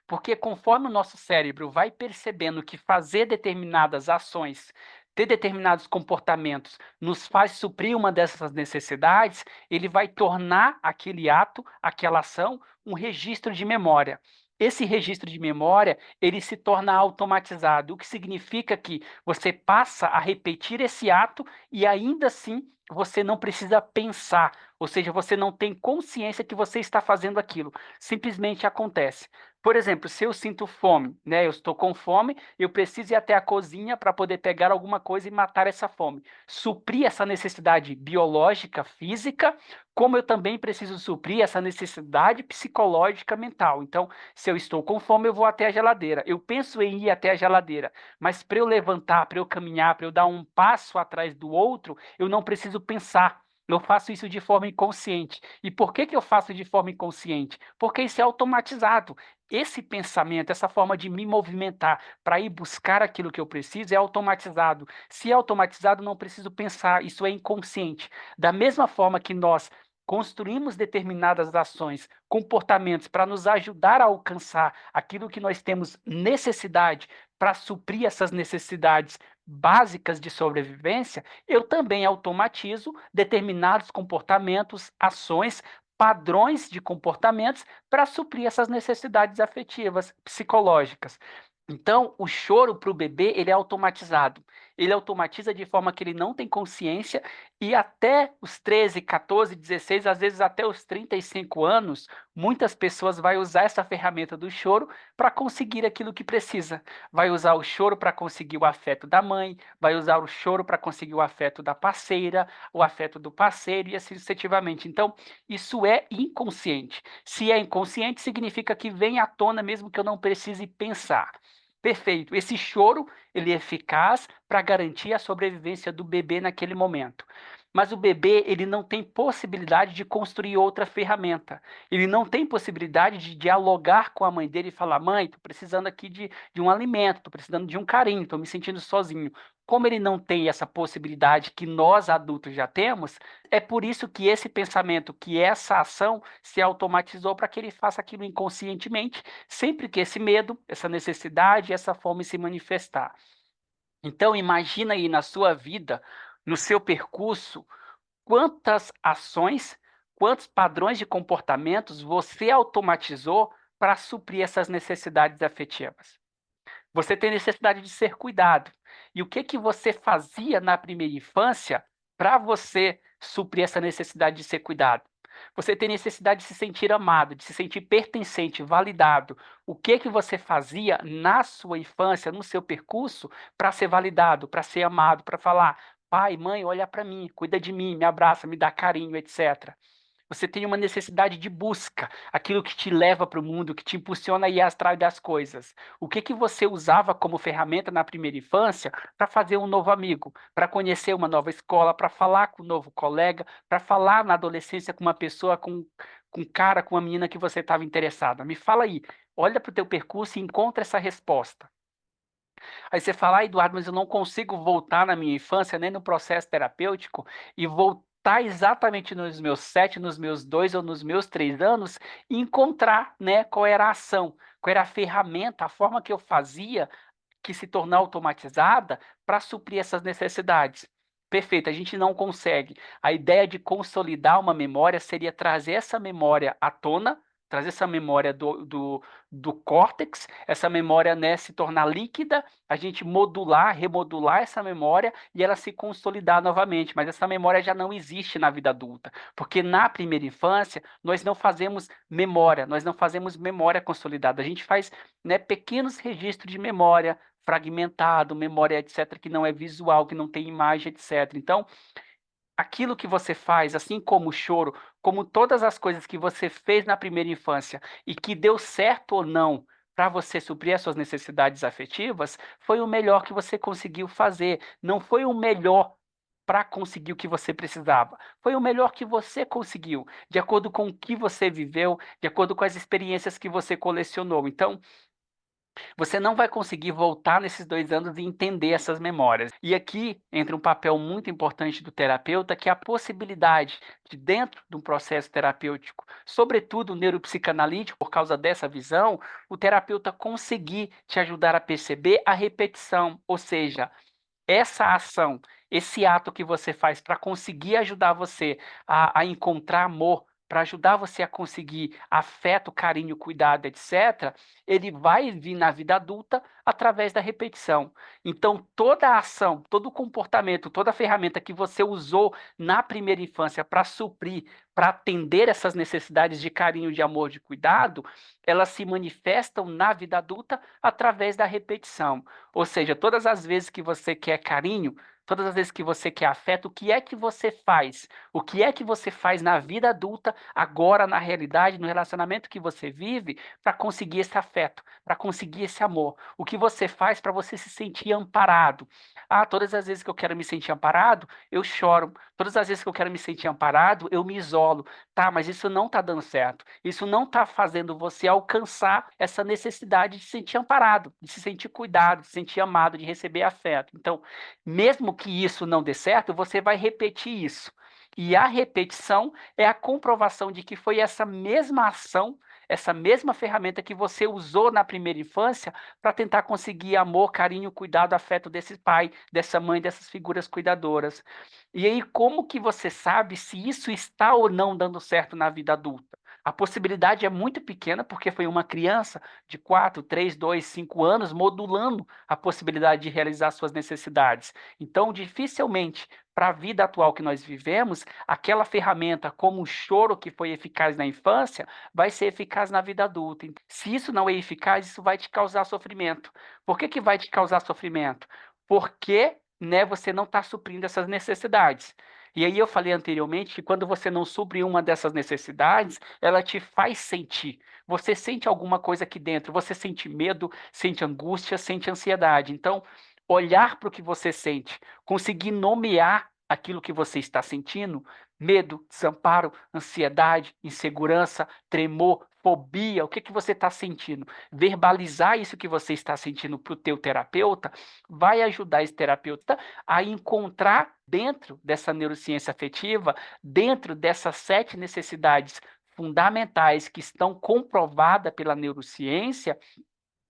Porque conforme o nosso cérebro vai percebendo que fazer determinadas ações, ter determinados comportamentos, nos faz suprir uma dessas necessidades, ele vai tornar aquele ato, aquela ação, um registro de memória. Esse registro de memória, ele se torna automatizado, o que significa que você passa a repetir esse ato e ainda assim você não precisa pensar, ou seja, você não tem consciência que você está fazendo aquilo, simplesmente acontece. Por exemplo, se eu sinto fome, né? Eu estou com fome, eu preciso ir até a cozinha para poder pegar alguma coisa e matar essa fome. Suprir essa necessidade biológica, física, como eu também preciso suprir essa necessidade psicológica, mental. Então, se eu estou com fome, eu vou até a geladeira. Eu penso em ir até a geladeira, mas para eu levantar, para eu caminhar, para eu dar um passo atrás do outro, eu não preciso pensar. Eu faço isso de forma inconsciente. E por que que eu faço de forma inconsciente? Porque isso é automatizado. Esse pensamento, essa forma de me movimentar para ir buscar aquilo que eu preciso é automatizado. Se é automatizado, não preciso pensar, isso é inconsciente. Da mesma forma que nós construímos determinadas ações, comportamentos para nos ajudar a alcançar aquilo que nós temos necessidade para suprir essas necessidades básicas de sobrevivência, eu também automatizo determinados comportamentos, ações, padrões de comportamentos para suprir essas necessidades afetivas, psicológicas. Então, o choro para o bebê, ele é automatizado. Ele automatiza de forma que ele não tem consciência e até os 13, 14, 16, às vezes até os 35 anos, muitas pessoas vão usar essa ferramenta do choro para conseguir aquilo que precisa. Vai usar o choro para conseguir o afeto da mãe, vai usar o choro para conseguir o afeto da parceira, o afeto do parceiro e assim sucessivamente. Então, isso é inconsciente. Se é inconsciente, significa que vem à tona mesmo que eu não precise pensar. Perfeito. Esse choro, ele é eficaz para garantir a sobrevivência do bebê naquele momento. Mas o bebê, ele não tem possibilidade de construir outra ferramenta. Ele não tem possibilidade de dialogar com a mãe dele e falar: mãe, estou precisando aqui de um alimento, estou precisando de um carinho, estou me sentindo sozinho. Como ele não tem essa possibilidade que nós adultos já temos, é por isso que esse pensamento, que essa ação se automatizou para que ele faça aquilo inconscientemente, sempre que esse medo, essa necessidade, essa fome se manifestar. Então, imagina aí na sua vida, no seu percurso, quantas ações, quantos padrões de comportamentos você automatizou para suprir essas necessidades afetivas. Você tem necessidade de ser cuidado. E o que que você fazia na primeira infância para você suprir essa necessidade de ser cuidado? Você tem necessidade de se sentir amado, de se sentir pertencente, validado. O que que você fazia na sua infância, no seu percurso, para ser validado, para ser amado, para falar, pai, mãe, olha para mim, cuida de mim, me abraça, me dá carinho, etc. Você tem uma necessidade de busca, aquilo que te leva para o mundo, que te impulsiona a ir atrás das coisas. O que que você usava como ferramenta na primeira infância para fazer um novo amigo, para conhecer uma nova escola, para falar com um novo colega, para falar na adolescência com uma pessoa, com um cara, com uma menina que você estava interessada? Me fala aí, olha para o teu percurso e encontra essa resposta. Aí você fala, ah, Eduardo, mas eu não consigo voltar na minha infância, nem no processo terapêutico, e voltar exatamente nos meus 7, nos meus 2 ou nos meus 3 anos, e encontrar, né, qual era a ação, qual era a ferramenta, a forma que eu fazia que se tornar automatizada para suprir essas necessidades. Perfeito, a gente não consegue. A ideia de consolidar uma memória seria trazer essa memória à tona, trazer essa memória do córtex, essa memória, né, se tornar líquida, a gente modular, remodular essa memória e ela se consolidar novamente. Mas essa memória já não existe na vida adulta, porque na primeira infância nós não fazemos memória, nós não fazemos memória consolidada. A gente faz, né, pequenos registros de memória, fragmentado, memória, etc., que não é visual, que não tem imagem, etc. Então, aquilo que você faz, assim como o choro, como todas as coisas que você fez na primeira infância e que deu certo ou não para você suprir as suas necessidades afetivas, foi o melhor que você conseguiu fazer. Não foi o melhor para conseguir o que você precisava. Foi o melhor que você conseguiu, de acordo com o que você viveu, de acordo com as experiências que você colecionou. Então, você não vai conseguir voltar nesses 2 anos e entender essas memórias. E aqui entra um papel muito importante do terapeuta, que é a possibilidade de, dentro de um processo terapêutico, sobretudo neuropsicanalítico, por causa dessa visão, o terapeuta conseguir te ajudar a perceber a repetição, ou seja, essa ação, esse ato que você faz para conseguir ajudar você a encontrar amor, para ajudar você a conseguir afeto, carinho, cuidado, etc., ele vai vir na vida adulta através da repetição. Então, toda a ação, todo o comportamento, toda a ferramenta que você usou na primeira infância para suprir, para atender essas necessidades de carinho, de amor, de cuidado, elas se manifestam na vida adulta através da repetição. Ou seja, todas as vezes que você quer carinho, todas as vezes que você quer afeto, o que é que você faz? O que é que você faz na vida adulta, agora na realidade, no relacionamento que você vive, para conseguir esse afeto, para conseguir esse amor? O que você faz para você se sentir amparado? Ah, todas as vezes que eu quero me sentir amparado, eu choro. Todas as vezes que eu quero me sentir amparado, eu me isolo. Tá, mas isso não está dando certo. Isso não está fazendo você alcançar essa necessidade de se sentir amparado, de se sentir cuidado, de se sentir amado, de receber afeto. Então, mesmo que isso não dê certo, você vai repetir isso. E a repetição é a comprovação de que foi essa mesma ação, essa mesma ferramenta que você usou na primeira infância para tentar conseguir amor, carinho, cuidado, afeto desse pai, dessa mãe, dessas figuras cuidadoras. E aí, como que você sabe se isso está ou não dando certo na vida adulta? A possibilidade é muito pequena, porque foi uma criança de 4, 3, 2, 5 anos modulando a possibilidade de realizar suas necessidades. Então, dificilmente, para a vida atual que nós vivemos, aquela ferramenta, como o choro que foi eficaz na infância, vai ser eficaz na vida adulta. Se isso não é eficaz, isso vai te causar sofrimento. Por que que vai te causar sofrimento? Porque, né, você não está suprindo essas necessidades. E aí eu falei anteriormente que quando você não supre uma dessas necessidades, ela te faz sentir. Você sente alguma coisa aqui dentro, você sente medo, sente angústia, sente ansiedade. Então, olhar para o que você sente, conseguir nomear aquilo que você está sentindo, medo, desamparo, ansiedade, insegurança, tremor, fobia, o que que você está sentindo? Verbalizar isso que você está sentindo para o teu terapeuta vai ajudar esse terapeuta a encontrar dentro dessa neurociência afetiva, dentro dessas 7 necessidades fundamentais que estão comprovadas pela neurociência,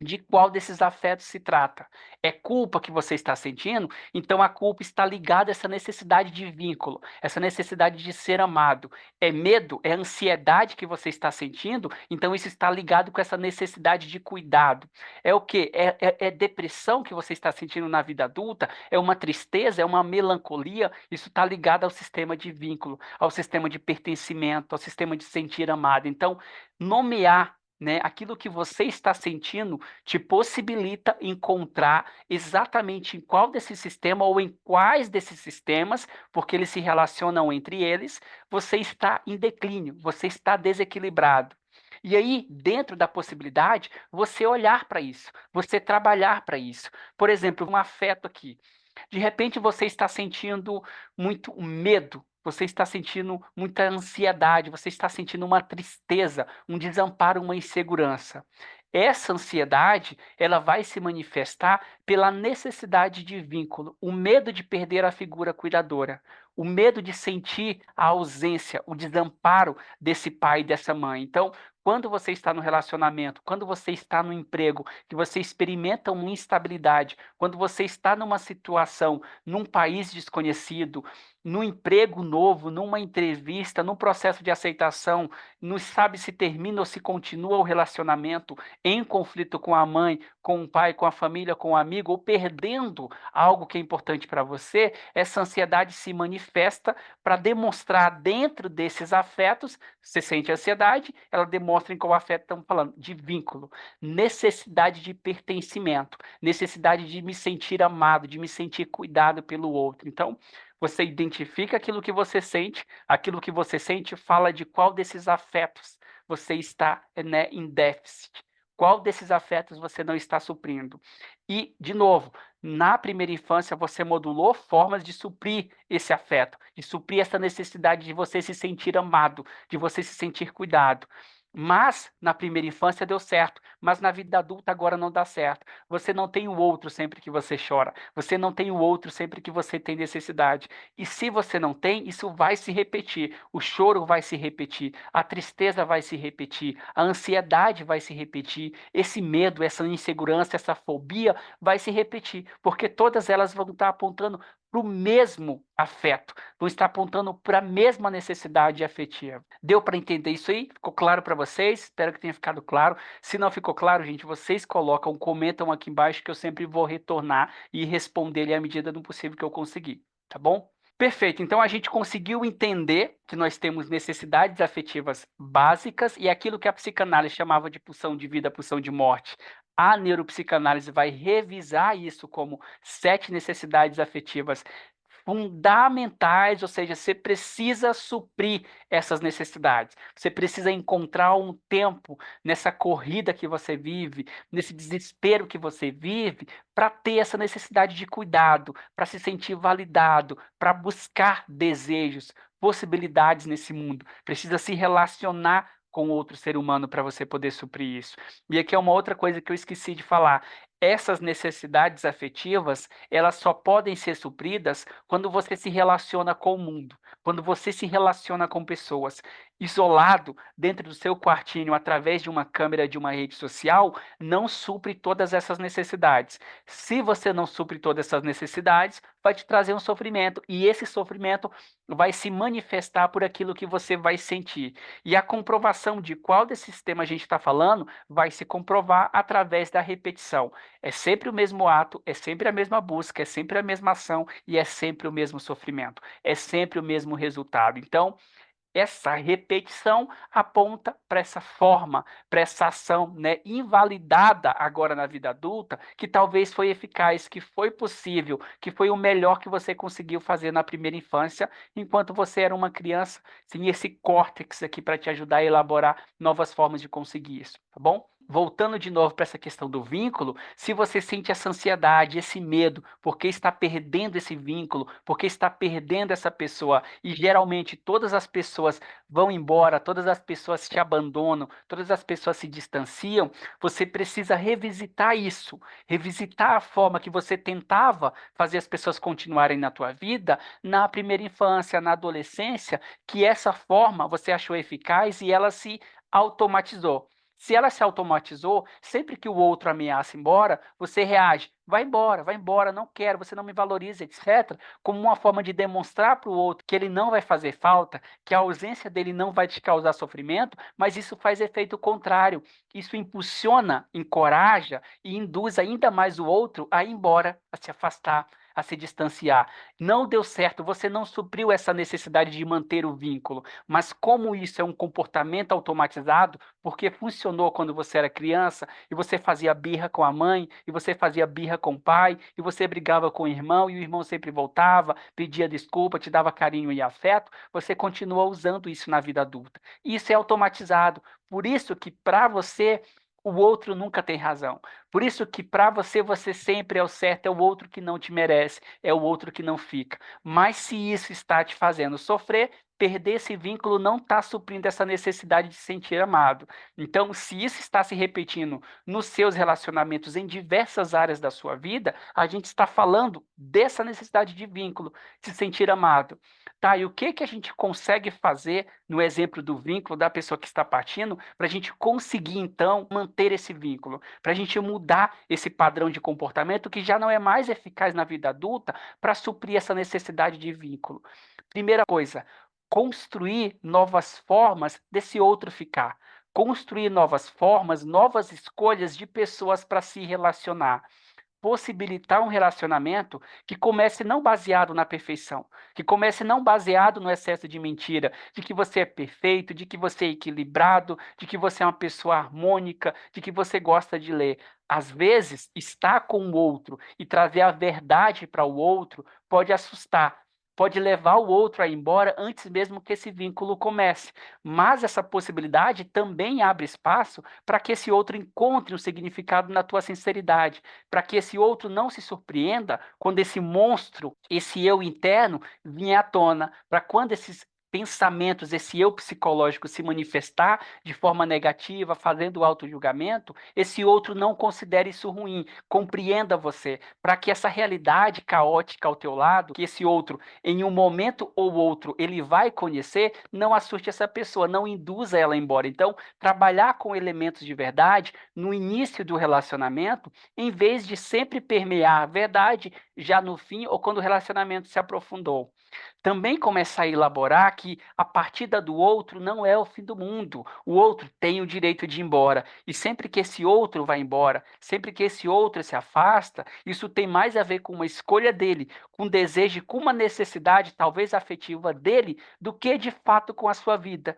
De qual desses afetos se trata? É culpa que você está sentindo? Então a culpa está ligada a essa necessidade de vínculo, essa necessidade de ser amado. É medo? É ansiedade que você está sentindo? Então isso está ligado com essa necessidade de cuidado. É o quê? É depressão que você está sentindo na vida adulta? É uma tristeza? É uma melancolia? Isso está ligado ao sistema de vínculo, ao sistema de pertencimento, ao sistema de sentir amado. Então, nomear, né, aquilo que você está sentindo te possibilita encontrar exatamente em qual desse sistema ou em quais desses sistemas, porque eles se relacionam entre eles, você está em declínio, você está desequilibrado. E aí, dentro da possibilidade, você olhar para isso, você trabalhar para isso. Por exemplo, um afeto aqui. De repente você está sentindo muito medo, você está sentindo muita ansiedade, você está sentindo uma tristeza, um desamparo, uma insegurança. Essa ansiedade, ela vai se manifestar pela necessidade de vínculo, o medo de perder a figura cuidadora, o medo de sentir a ausência, o desamparo desse pai e dessa mãe. Então, quando você está no relacionamento, quando você está no emprego, que você experimenta uma instabilidade, quando você está numa situação, num país desconhecido, num emprego novo, numa entrevista, num processo de aceitação, não sabe se termina ou se continua o relacionamento, em conflito com a mãe, com o pai, com a família, com o amigo, ou perdendo algo que é importante para você, essa ansiedade se manifesta para demonstrar dentro desses afetos, você sente ansiedade, ela demonstra em qual afeto estamos falando, de vínculo, necessidade de pertencimento, necessidade de me sentir amado, de me sentir cuidado pelo outro. Então, você identifica aquilo que você sente fala de qual desses afetos você está, né, em déficit. Qual desses afetos você não está suprindo? E, de novo, na primeira infância você modulou formas de suprir esse afeto, de suprir essa necessidade de você se sentir amado, de você se sentir cuidado. Mas na primeira infância deu certo, mas na vida adulta agora não dá certo. Você não tem o outro sempre que você chora, você não tem o outro sempre que você tem necessidade. E se você não tem, isso vai se repetir. O choro vai se repetir, a tristeza vai se repetir, a ansiedade vai se repetir, esse medo, essa insegurança, essa fobia vai se repetir, porque todas elas vão estar apontando para o mesmo afeto, vão estar apontando para a mesma necessidade afetiva. Deu para entender isso aí? Ficou claro para vocês? Espero que tenha ficado claro. Se não ficou claro, gente, vocês colocam, comentam aqui embaixo que eu sempre vou retornar e responder ele à medida do possível que eu conseguir, tá bom? Perfeito. Então a gente conseguiu entender que nós temos necessidades afetivas básicas e aquilo que a psicanálise chamava de pulsão de vida, pulsão de morte. A neuropsicanálise vai revisar isso como 7 necessidades afetivas fundamentais, ou seja, você precisa suprir essas necessidades. Você precisa encontrar um tempo nessa corrida que você vive, nesse desespero que você vive, para ter essa necessidade de cuidado, para se sentir validado, para buscar desejos, possibilidades nesse mundo. Precisa se relacionar com outro ser humano para você poder suprir isso. E aqui é uma outra coisa que eu esqueci de falar. Essas necessidades afetivas, elas só podem ser supridas quando você se relaciona com o mundo, quando você se relaciona com pessoas. Isolado, dentro do seu quartinho, através de uma câmera de uma rede social, não supre todas essas necessidades. Se você não supre todas essas necessidades, vai te trazer um sofrimento, e esse sofrimento vai se manifestar por aquilo que você vai sentir. E a comprovação de qual desse sistema a gente está falando vai se comprovar através da repetição. É sempre o mesmo ato, é sempre a mesma busca, é sempre a mesma ação e é sempre o mesmo sofrimento, é sempre o mesmo resultado. Então, essa repetição aponta para essa forma, para essa ação, né, invalidada agora na vida adulta, que talvez foi eficaz, que foi possível, que foi o melhor que você conseguiu fazer na primeira infância, enquanto você era uma criança, sem esse córtex aqui para te ajudar a elaborar novas formas de conseguir isso, tá bom? Voltando de novo para essa questão do vínculo, se você sente essa ansiedade, esse medo, porque está perdendo esse vínculo, porque está perdendo essa pessoa, e geralmente todas as pessoas vão embora, todas as pessoas te abandonam, todas as pessoas se distanciam, você precisa revisitar isso, revisitar a forma que você tentava fazer as pessoas continuarem na tua vida na primeira infância, na adolescência, que essa forma você achou eficaz e ela se automatizou. Se ela se automatizou, sempre que o outro ameaça ir embora, você reage, vai embora, não quero, você não me valoriza, etc., como uma forma de demonstrar para o outro que ele não vai fazer falta, que a ausência dele não vai te causar sofrimento, mas isso faz efeito contrário. Isso impulsiona, encoraja e induz ainda mais o outro a ir embora, a se afastar, a se distanciar. Não deu certo, você não supriu essa necessidade de manter o vínculo, mas como isso é um comportamento automatizado, porque funcionou quando você era criança, e você fazia birra com a mãe, e você fazia birra com o pai, e você brigava com o irmão, e o irmão sempre voltava, pedia desculpa, te dava carinho e afeto, você continua usando isso na vida adulta. Isso é automatizado. Por isso que para você o outro nunca tem razão. Por isso que para você você sempre é o certo, é o outro que não te merece, é o outro que não fica. Mas se isso está te fazendo sofrer, perder esse vínculo não está suprindo essa necessidade de se sentir amado. Então, se isso está se repetindo nos seus relacionamentos em diversas áreas da sua vida, a gente está falando dessa necessidade de vínculo, de se sentir amado. Tá, e o que que a gente consegue fazer no exemplo do vínculo da pessoa que está partindo para a gente conseguir, então, manter esse vínculo? Para a gente mudar esse padrão de comportamento que já não é mais eficaz na vida adulta para suprir essa necessidade de vínculo. Primeira coisa, construir novas formas desse outro ficar. Construir novas formas, novas escolhas de pessoas para se relacionar, possibilitar um relacionamento que comece não baseado na perfeição, que comece não baseado no excesso de mentira, de que você é perfeito, de que você é equilibrado, de que você é uma pessoa harmônica, de que você gosta de ler. Às vezes, estar com o outro e trazer a verdade para o outro pode assustar, pode levar o outro a ir embora antes mesmo que esse vínculo comece. Mas essa possibilidade também abre espaço para que esse outro encontre um significado na tua sinceridade, para que esse outro não se surpreenda quando esse monstro, esse eu interno, vier à tona, para quando esses pensamentos, esse eu psicológico se manifestar de forma negativa, fazendo auto-julgamento, esse outro não considere isso ruim, compreenda você, para que essa realidade caótica ao teu lado, que esse outro, em um momento ou outro, ele vai conhecer, não assuste essa pessoa, não induza ela embora. Então, trabalhar com elementos de verdade no início do relacionamento em vez de sempre permear a verdade já no fim ou quando o relacionamento se aprofundou. Também começar a elaborar que a partida do outro não é o fim do mundo. O outro tem o direito de ir embora. E sempre que esse outro vai embora, sempre que esse outro se afasta, isso tem mais a ver com uma escolha dele, com um desejo, com uma necessidade, talvez afetiva dele, do que de fato com a sua vida.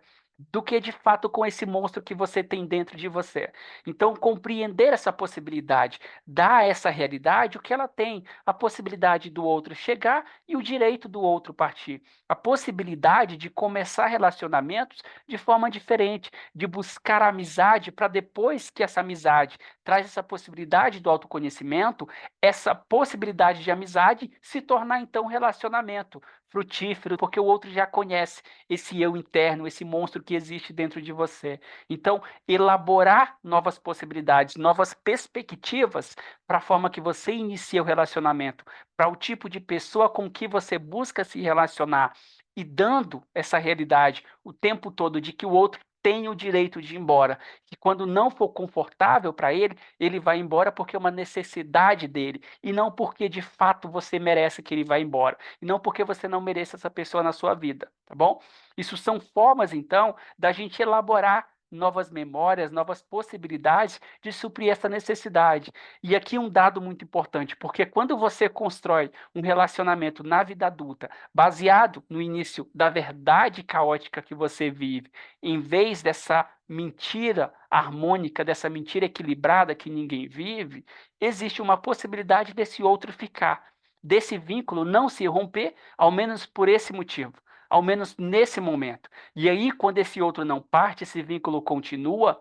Do que de fato com esse monstro que você tem dentro de você. Então, compreender essa possibilidade, dar a essa realidade o que ela tem, a possibilidade do outro chegar e o direito do outro partir, a possibilidade de começar relacionamentos de forma diferente, de buscar a amizade para depois que essa amizade traz essa possibilidade do autoconhecimento, essa possibilidade de amizade se tornar então um relacionamento frutífero, porque o outro já conhece esse eu interno, esse monstro que existe dentro de você. Então, elaborar novas possibilidades, novas perspectivas para a forma que você inicia o relacionamento, para o tipo de pessoa com que você busca se relacionar e dando essa realidade o tempo todo de que o outro tem o direito de ir embora, que quando não for confortável para ele, ele vai embora porque é uma necessidade dele, e não porque de fato você merece que ele vá embora, e não porque você não merece essa pessoa na sua vida, tá bom? Isso são formas, então, da gente elaborar novas memórias, novas possibilidades de suprir essa necessidade. E aqui um dado muito importante, porque quando você constrói um relacionamento na vida adulta, baseado no início da verdade caótica que você vive, em vez dessa mentira harmônica, dessa mentira equilibrada que ninguém vive, existe uma possibilidade desse outro ficar, desse vínculo não se romper, ao menos por esse motivo, ao menos nesse momento. E aí, quando esse outro não parte, esse vínculo continua,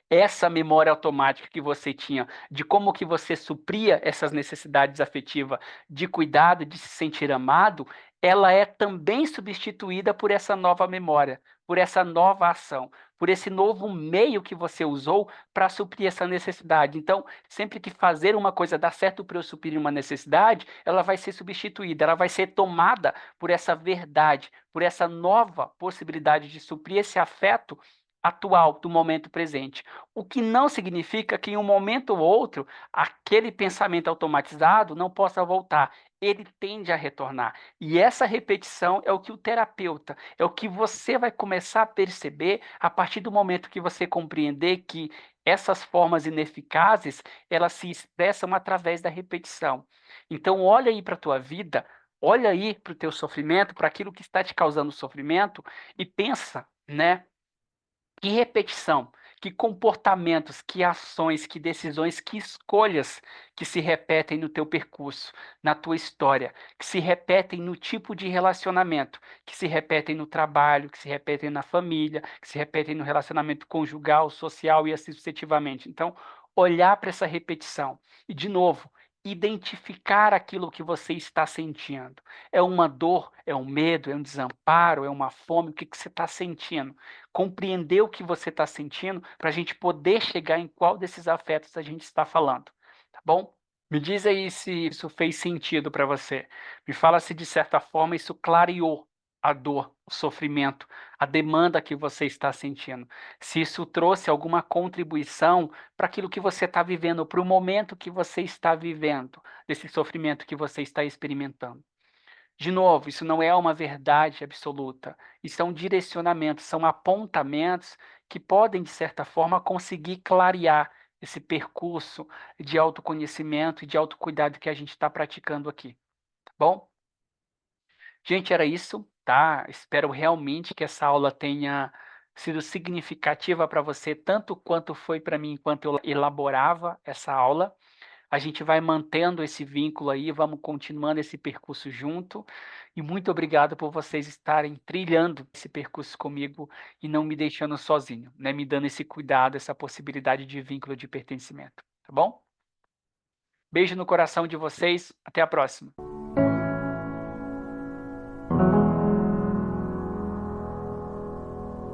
essa memória automática que você tinha de como que você supria essas necessidades afetivas de cuidado, de se sentir amado, ela é também substituída por essa nova memória, por essa nova ação, por esse novo meio que você usou para suprir essa necessidade. Então, sempre que fazer uma coisa dá certo para eu suprir uma necessidade, ela vai ser substituída, ela vai ser tomada por essa verdade, por essa nova possibilidade de suprir esse afeto atual, do momento presente. O que não significa que em um momento ou outro, aquele pensamento automatizado não possa voltar. Ele tende a retornar. E essa repetição é o que o terapeuta, é o que você vai começar a perceber a partir do momento que você compreender que essas formas ineficazes, elas se expressam através da repetição. Então, olha aí para a tua vida, olha aí para o teu sofrimento, para aquilo que está te causando sofrimento e pensa, né? Que repetição, que comportamentos, que ações, que decisões, que escolhas que se repetem no teu percurso, na tua história, que se repetem no tipo de relacionamento, que se repetem no trabalho, que se repetem na família, que se repetem no relacionamento conjugal, social e assim sucessivamente. Então, olhar para essa repetição e, de novo, identificar aquilo que você está sentindo. É uma dor, é um medo, é um desamparo, é uma fome, o que que você está sentindo? Compreender o que você está sentindo para a gente poder chegar em qual desses afetos a gente está falando, tá bom? Me diz aí se isso fez sentido para você. Me fala se de certa forma isso clareou a dor, o sofrimento, a demanda que você está sentindo. Se isso trouxe alguma contribuição para aquilo que você está vivendo, para o momento que você está vivendo, desse sofrimento que você está experimentando. De novo, isso não é uma verdade absoluta. Isso é um direcionamento, são apontamentos que podem, de certa forma, conseguir clarear esse percurso de autoconhecimento e de autocuidado que a gente está praticando aqui, tá bom? Gente, era isso, tá? Espero realmente que essa aula tenha sido significativa para você, tanto quanto foi para mim enquanto eu elaborava essa aula. A gente vai mantendo esse vínculo aí, vamos continuando esse percurso junto. E muito obrigado por vocês estarem trilhando esse percurso comigo e não me deixando sozinho, né? Me dando esse cuidado, essa possibilidade de vínculo de pertencimento, tá bom? Beijo no coração de vocês, até a próxima.